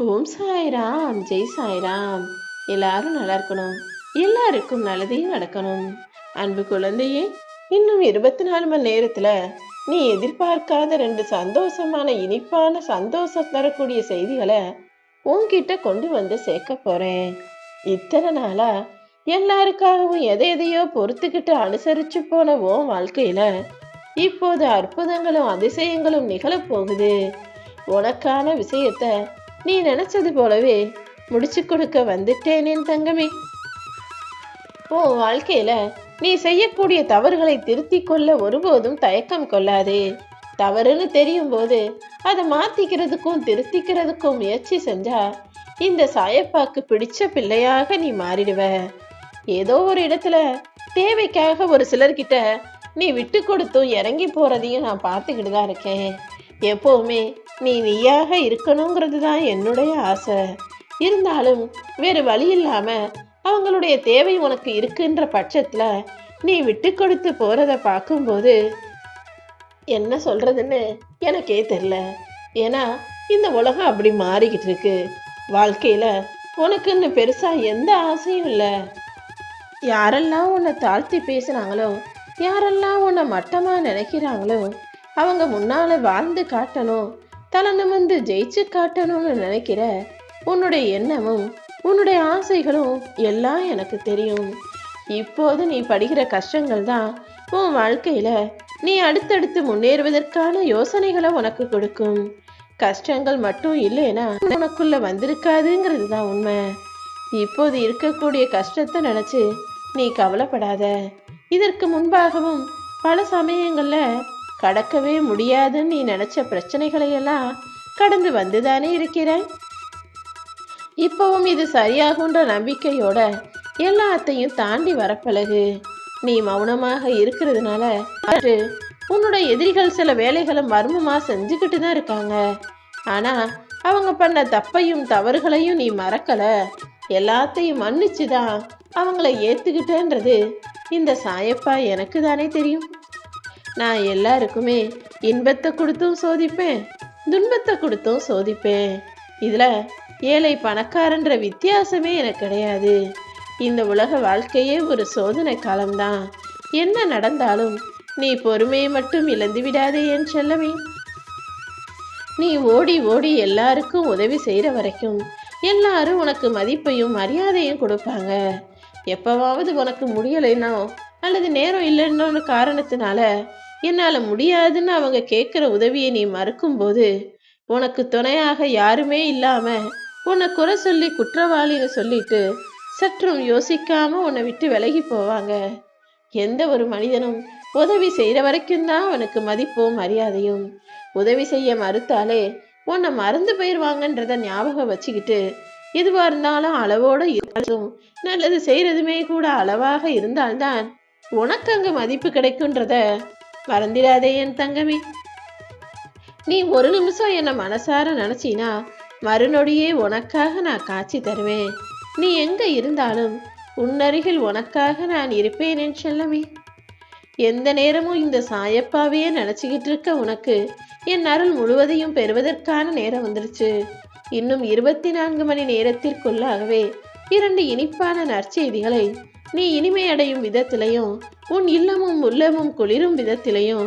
ஓம் சாய்ராம், ஜெய் சாய்ராம். எல்லாரும் நல்லா இருக்கணும். எல்லாருக்கும் நல்லதையும் நடக்கணும். அன்பு குழந்தையே, இன்னும் 24 மணி நேரத்துல நீ எதிர்பார்க்காத 2 சந்தோஷமான இனிப்பான சந்தோஷம் தரக்கூடிய செய்திகளை உன்கிட்ட கொண்டு வந்து சேர்க்க போறேன். இத்தனை நாளா எல்லாருக்காகவும் எதை எதையோ பொறுத்துக்கிட்டு அனுசரிச்சு போன உன் வாழ்க்கையில இப்போது அற்புதங்களும் அதிசயங்களும் நிகழப்போகுது. உனக்கான விஷயத்த நீ நினைச்சது போலவே முடிச்சு கொடுக்க வந்துட்டேன் என் தங்கமே. உன் வாழ்க்கையில நீ செய்யக்கூடிய தவறுகளை திருத்திக் கொள்ள ஒருபோதும் தயக்கம் கொள்ளாதே. தவறுன்னு தெரியும் போது அதை மாத்திக்கிறதுக்கும் திருத்திக்கிறதுக்கும் முயற்சி செஞ்சா இந்த சாயப்பாக்கு பிடிச்ச பிள்ளையாக நீ மாறிடுவ. ஏதோ ஒரு இடத்துல தேவைக்காக ஒரு சிலர்கிட்ட நீ விட்டு கொடுத்தும் இறங்கி போறதையும் நான் பார்த்துக்கிட்டு தான் இருக்கேன். எப்பவுமே நீ நீயாக இருக்கணுங்கிறது தான் என்னுடைய ஆசை. இருந்தாலும் வேறு வழி இல்லாம அவங்களுடைய தேவை உனக்கு இருக்குன்ற பட்சத்துல நீ விட்டு கொடுத்து போறத பார்க்கும்போது என்ன சொல்றதுன்னு எனக்கே தெரியல. ஏன்னா இந்த உலகம் அப்படி மாறிக்கிட்டு இருக்கு. வாழ்க்கையில உனக்குன்னு பெருசா எந்த ஆசையும் இல்லை. யாரெல்லாம் உன்னை தாழ்த்தி பேசுறாங்களோ, யாரெல்லாம் உன்னை மட்டமா நினைக்கிறாங்களோ அவங்க முன்னால வாழ்ந்து காட்டணும், தலை நிமிர்ந்து ஜெயிச்சு காட்டணும்னு நினைக்கிற உன்னுடைய எண்ணமும் உன்னுடைய ஆசைகளும் எல்லாம் எனக்கு தெரியும். இப்போது நீ படுகிற கஷ்டங்கள் தான் உன் வாழ்க்கையில நீ அடுத்தடுத்து முன்னேறுவதற்கான யோசனைகளை உனக்கு கொடுக்கும். கஷ்டங்கள் மட்டும் இல்லைன்னா உனக்குள்ள வந்திருக்காதுங்கிறது தான் உண்மை. இப்போது இருக்கக்கூடிய கஷ்டத்தை நினைச்சு நீ கவலைப்படாத. இதற்கு முன்பாகவும் பல சமயங்கள்ல கடக்கவே முடியாதுன்னு நீ நினைச்ச பிரச்சனைகளை எல்லாம் கடந்து வந்துதானே இருக்கிற. இப்பவும் இது சரியாகுன்ற நம்பிக்கையோட எல்லாத்தையும் தாண்டி வரப்பழகு. நீ மௌனமாக இருக்கிறதுனால உன்னோட எதிரிகள் சில வேலைகளை மர்மமா செஞ்சுக்கிட்டு தான் இருக்காங்க. ஆனா அவங்க பண்ண தப்பையும் தவறுகளையும் நீ மறக்கல. எல்லாத்தையும் மன்னிச்சுதான் அவங்கள ஏத்துக்கிட்டேன்றது இந்த சாயப்பா எனக்கு தானே தெரியும். நான் எல்லாருக்குமே இன்பத்தை கொடுத்தும் சோதிப்பேன், துன்பத்தை கொடுத்தும் சோதிப்பேன். இதுல ஏழை பணக்காரன்ற வித்தியாசமே எனக்கு கிடையாது. இந்த உலக வாழ்க்கையே ஒரு சோதனை காலம்தான். என்ன நடந்தாலும் நீ பொறுமையை மட்டும் இழந்து விடாதே என் செல்லமே. நீ ஓடி ஓடி எல்லாருக்கும் உதவி செய்யற வரைக்கும் எல்லாரும் உனக்கு மதிப்பையும் மரியாதையும் கொடுப்பாங்க. எப்பவாவது உனக்கு முடியலைன்னா அல்லது நேரம் இல்லைன்னு காரணத்தினால என்னால முடியாதுன்னு அவங்க கேட்குற உதவியை நீ மறுக்கும் போது உனக்கு துணையாக யாருமே இல்லாம உன்னை குறை சொல்லி குற்றவாளின்னு சொல்லிட்டு சற்றும் யோசிக்காம உன்னை விட்டு விலகி போவாங்க. எந்த ஒரு மனிதனும் உதவி செய்யற வரைக்கும் தான் அவனுக்கு மதிப்பும் மரியாதையும். உதவி செய்ய மறுத்தாலே உன்னை மறந்து போயிடுவாங்கன்றத ஞாபகம் வச்சுக்கிட்டு எதுவா இருந்தாலும் அளவோட இருந்தாலும் நல்லது செய்யறதுமே கூட அளவாக இருந்தால்தான் உனக்கு அங்க மதிப்பு கிடைக்குன்றத மறந்திடாதே என் தங்கமே. நீ ஒரு நிமிஷம் என்ன மனசார நினைச்சினா மறுநொடியே உனக்காக நான் காட்சி தருவேன். நீ எங்க இருந்தாலும் உன்னருகில் உனக்காக நான் இருப்பேன் என் செல்லமே. எந்த நேரமும் இந்த சாயப்பாவையே நினைச்சுக்கிட்டு இருக்க உனக்கு என் அருள் முழுவதையும் பெறுவதற்கான நேரம் வந்துருச்சு. இன்னும் 24 மணி நேரத்திற்குள்ளாகவே 2 இனிப்பான நற்செய்திகளை நீ இனிமை அடையும் விதத்திலையும் உன் இல்லமும் உள்ளமும் குளிரும் விதத்திலையும்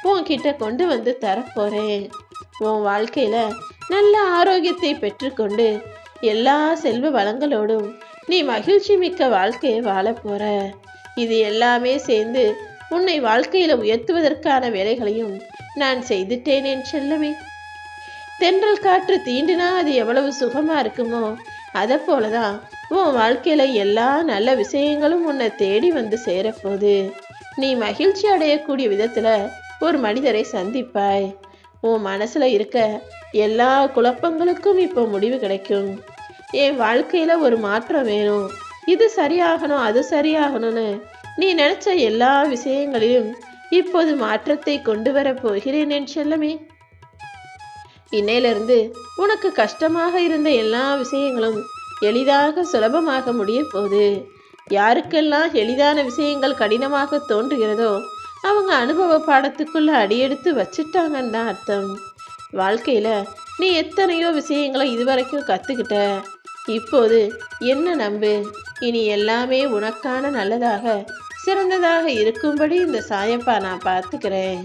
உன்கிட்ட கொண்டு வந்து தரப்போறேன். உன் வாழ்க்கையில நல்ல ஆரோக்கியத்தை பெற்றுக்கொண்டு எல்லா செல்வ வளங்களோடும் நீ மகிழ்ச்சி மிக்க வாழ்க்கையை வாழ போற. இது எல்லாமே சேர்ந்து உன்னை வாழ்க்கையில உயர்த்துவதற்கான வேலைகளையும் நான் செய்துட்டேன் என் செல்லமே. தென்றல் காற்று தீண்டினா அது எவ்வளவு சுகமா இருக்குமோ அதை போலதான் உன் வாழ்க்கையில எல்லா நல்ல விஷயங்களும் உன்னை தேடி வந்து சேரப்போகுது. நீ மகிழ்ச்சி அடையக்கூடிய விதத்துல ஒரு மனிதரை சந்திப்பாய். உன் மனசுல இருக்க எல்லா குழப்பங்களுக்கும் இப்போ முடிவு கிடைக்கும். என் வாழ்க்கையில ஒரு மாற்றம் வேணும், இது சரியாகணும் அது சரியாகணும்னு நீ நினைச்ச எல்லா விஷயங்களிலும் இப்போது மாற்றத்தை கொண்டு வர போகிறேன் என் செல்லமே. இன்னையிலிருந்து உனக்கு கஷ்டமாக இருந்த எல்லா விஷயங்களும் எளிதாக சுலபமாக முடிய போகுது. யாருக்கெல்லாம் எளிதான விஷயங்கள் கடினமாக தோன்றுகிறதோ அவங்க அனுபவ பாடத்துக்குள்ள அடியெடுத்து வச்சுட்டாங்கன்னு தான் அர்த்தம். வாழ்க்கையில நீ எத்தனையோ விஷயங்களை இதுவரைக்கும் கற்றுக்கிட்ட. இப்போது என்ன நம்பு, இனி எல்லாமே உனக்கான நல்லதாக சிறந்ததாக இருக்கும்படி இந்த சாயப்பா நான் பார்த்துக்கிறேன்.